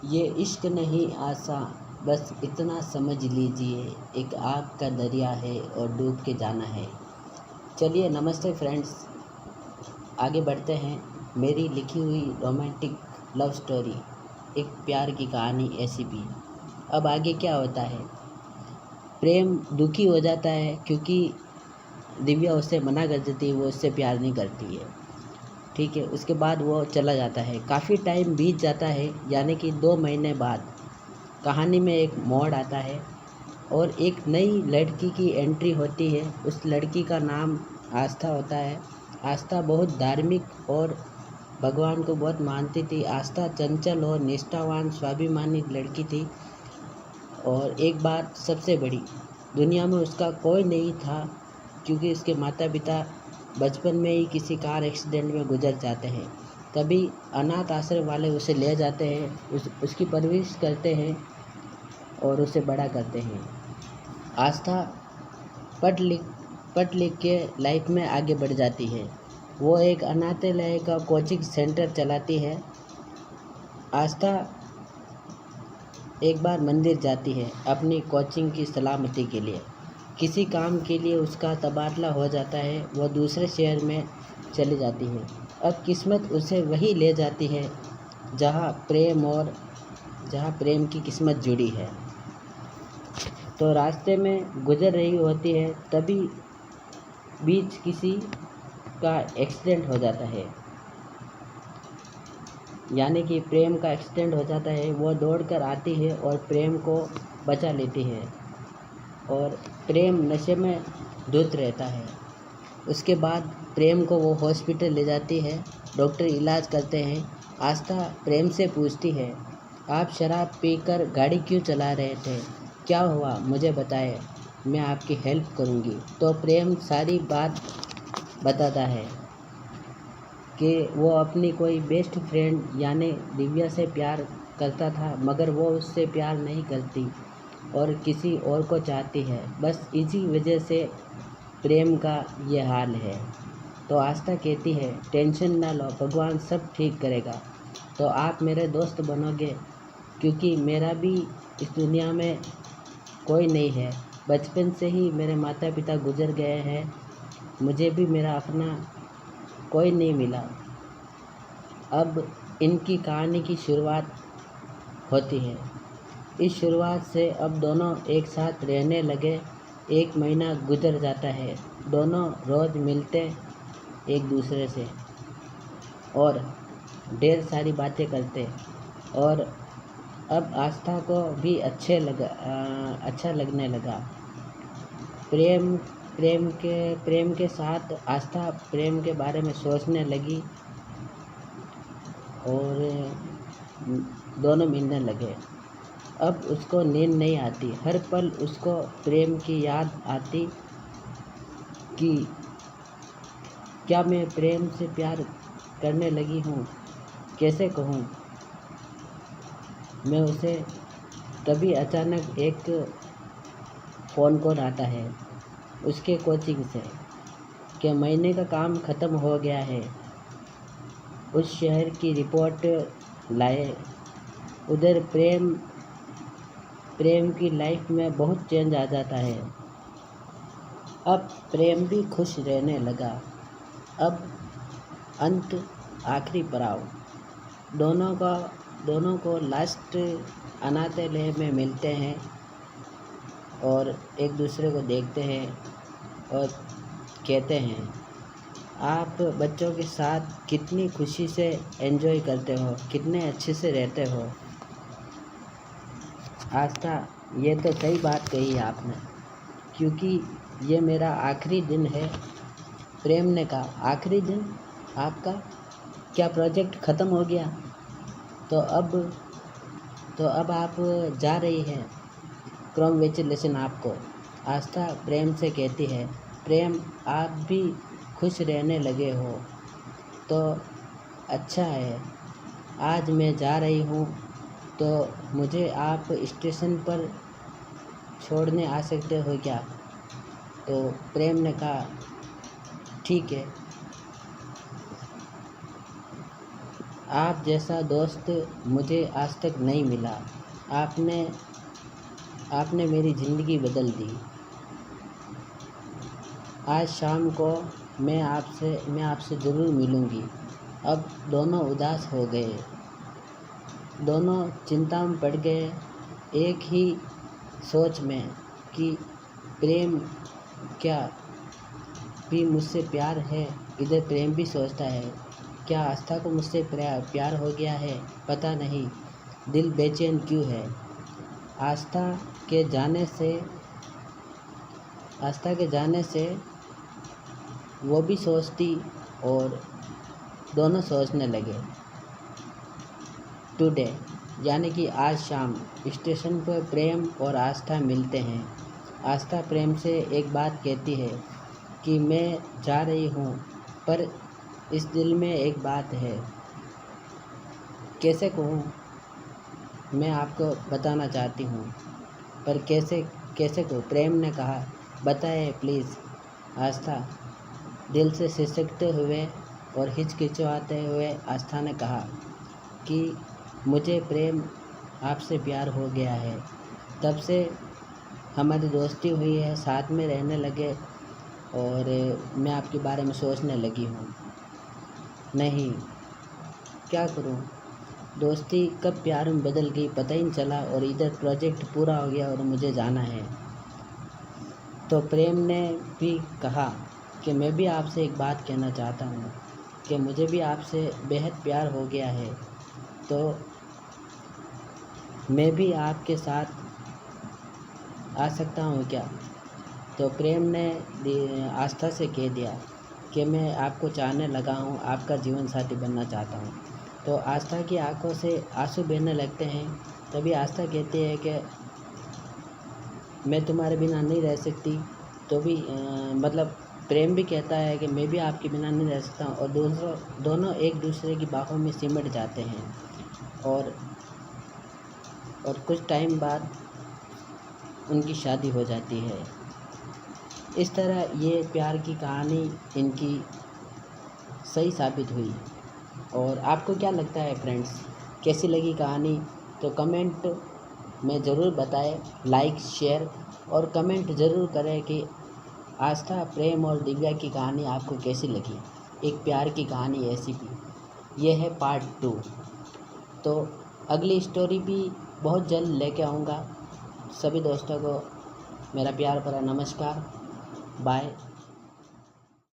ये इश्क नहीं आसा, बस इतना समझ लीजिए, एक आग का दरिया है और डूब के जाना है। चलिए नमस्ते फ्रेंड्स, आगे बढ़ते हैं। मेरी लिखी हुई रोमांटिक लव स्टोरी, एक प्यार की कहानी ऐसी भी। अब आगे क्या होता है, प्रेम दुखी हो जाता है क्योंकि दिव्या उससे मना कर देती है, वो उससे प्यार नहीं करती है। ठीक है, उसके बाद वो चला जाता है। काफ़ी टाइम बीत जाता है, यानी कि 2 महीने बाद कहानी में एक मोड़ आता है और एक नई लड़की की एंट्री होती है। उस लड़की का नाम आस्था होता है। आस्था बहुत धार्मिक और भगवान को बहुत मानती थी। आस्था चंचल और निष्ठावान स्वाभिमानी लड़की थी। और एक बात सबसे बड़ी, दुनिया में उसका कोई नहीं था क्योंकि उसके माता पिता बचपन में ही किसी कार एक्सीडेंट में गुजर जाते हैं। तभी अनाथ आश्रम वाले उसे ले जाते हैं, उसकी परवरिश करते हैं और उसे बड़ा करते हैं। आस्था पढ़ लिख के लाइफ में आगे बढ़ जाती है। वो एक अनाथालय का कोचिंग सेंटर चलाती है। आस्था एक बार मंदिर जाती है अपनी कोचिंग की सलामती के लिए। किसी काम के लिए उसका तबादला हो जाता है, वो दूसरे शहर में चली जाती है। अब किस्मत उसे वही ले जाती है जहाँ प्रेम की किस्मत जुड़ी है। तो रास्ते में गुजर रही होती है, तभी बीच किसी का एक्सीडेंट हो जाता है, यानी कि प्रेम का एक्सीडेंट हो जाता है। वो दौड़कर आती है और प्रेम को बचा लेती है और प्रेम नशे में धुत रहता है। उसके बाद प्रेम को वो हॉस्पिटल ले जाती है, डॉक्टर इलाज करते हैं। आस्था प्रेम से पूछती है, आप शराब पीकर गाड़ी क्यों चला रहे थे, क्या हुआ मुझे बताएं, मैं आपकी हेल्प करूंगी। तो प्रेम सारी बात बताता है कि वो अपनी कोई बेस्ट फ्रेंड यानी दिव्या से प्यार करता था, मगर वो उससे प्यार नहीं करती और किसी और को चाहती है। बस इसी वजह से प्रेम का ये हाल है। तो आस्था कहती है, टेंशन ना लो, भगवान सब ठीक करेगा। तो आप मेरे दोस्त बनोगे, क्योंकि मेरा भी इस दुनिया में कोई नहीं है। बचपन से ही मेरे माता पिता गुजर गए हैं, मुझे भी मेरा अपना कोई नहीं मिला। अब इनकी कहानी की शुरुआत होती है। इस शुरुआत से अब दोनों एक साथ रहने लगे। 1 महीना गुजर जाता है, दोनों रोज़ मिलते एक दूसरे से और ढेर सारी बातें करते। और अब आस्था को भी अच्छा लगने लगा। प्रेम के साथ आस्था प्रेम के बारे में सोचने लगी और दोनों मिलने लगे। अब उसको नींद नहीं आती, हर पल उसको प्रेम की याद आती कि क्या मैं प्रेम से प्यार करने लगी हूँ, कैसे कहूँ मैं उसे। तभी अचानक एक फ़ोन कॉल आता है उसके कोचिंग से कि महीने का काम ख़त्म हो गया है, उस शहर की रिपोर्ट लाए। उधर प्रेम की लाइफ में बहुत चेंज आ जाता है। अब प्रेम भी खुश रहने लगा। अब अंत आखिरी पड़ाव, दोनों को लास्ट अनाथालय में मिलते हैं और एक दूसरे को देखते हैं और कहते हैं, आप बच्चों के साथ कितनी खुशी से एंजॉय करते हो, कितने अच्छे से रहते हो। आस्था, ये तो सही बात कही आपने, क्योंकि ये मेरा आखिरी दिन है। प्रेम ने कहा, आखिरी दिन आपका, क्या प्रोजेक्ट ख़त्म हो गया? तो अब आप जा रही हैं, कॉन्ग्रेचुलेसन आपको। आस्था प्रेम से कहती है, प्रेम आप भी खुश रहने लगे हो तो अच्छा है। आज मैं जा रही हूँ, तो मुझे आप स्टेशन पर छोड़ने आ सकते हो क्या? तो प्रेम ने कहा, ठीक है। आप जैसा दोस्त मुझे आज तक नहीं मिला। आपने मेरी ज़िंदगी बदल दी। आज शाम को मैं आपसे ज़रूर मिलूँगी। अब दोनों उदास हो गए, दोनों चिंता में पड़ गए, एक ही सोच में कि प्रेम क्या भी मुझसे प्यार है। इधर प्रेम भी सोचता है, क्या आस्था को मुझसे प्यार हो गया है, पता नहीं, दिल बेचैन क्यों है। आस्था के जाने से वो भी सोचती और दोनों सोचने लगे। टुडे यानी कि आज शाम स्टेशन पर प्रेम और आस्था मिलते हैं। आस्था प्रेम से एक बात कहती है कि मैं जा रही हूँ, पर इस दिल में एक बात है, कैसे कहूँ, मैं आपको बताना चाहती हूँ, पर कैसे कहूँ। प्रेम ने कहा, बताए प्लीज़। आस्था दिल से सिसकते हुए और हिचकिचाते हुए आस्था ने कहा कि मुझे प्रेम आपसे प्यार हो गया है। तब से हमारी दोस्ती हुई है, साथ में रहने लगे और मैं आपके बारे में सोचने लगी हूँ। नहीं, क्या करूँ, दोस्ती कब प्यार में बदल गई पता ही नहीं चला और इधर प्रोजेक्ट पूरा हो गया और मुझे जाना है। तो प्रेम ने भी कहा कि मैं भी आपसे एक बात कहना चाहता हूँ कि मुझे भी आपसे बेहद प्यार हो गया है, तो मैं भी आपके साथ आ सकता हूँ क्या। तो प्रेम ने आस्था से कह दिया कि मैं आपको चाहने लगा हूँ, आपका जीवन साथी बनना चाहता हूँ। तो आस्था की आंखों से आंसू बहने लगते हैं। तभी आस्था कहती है कि मैं तुम्हारे बिना नहीं रह सकती। तो भी मतलब प्रेम भी कहता है कि मैं भी आपके बिना नहीं रह सकता हूँ, और दोनों एक दूसरे की बाहों में सिमट जाते हैं और कुछ टाइम बाद उनकी शादी हो जाती है। इस तरह ये प्यार की कहानी इनकी सही साबित हुई। और आपको क्या लगता है फ्रेंड्स, कैसी लगी कहानी? तो कमेंट में ज़रूर बताएं, लाइक शेयर और कमेंट ज़रूर करें कि आस्था, प्रेम और दिव्या की कहानी आपको कैसी लगी। एक प्यार की कहानी ऐसी भी। यह है पार्ट 2। तो अगली स्टोरी भी बहुत जल्द लेके आऊँगा। सभी दोस्तों को मेरा प्यार भरा नमस्कार, बाय।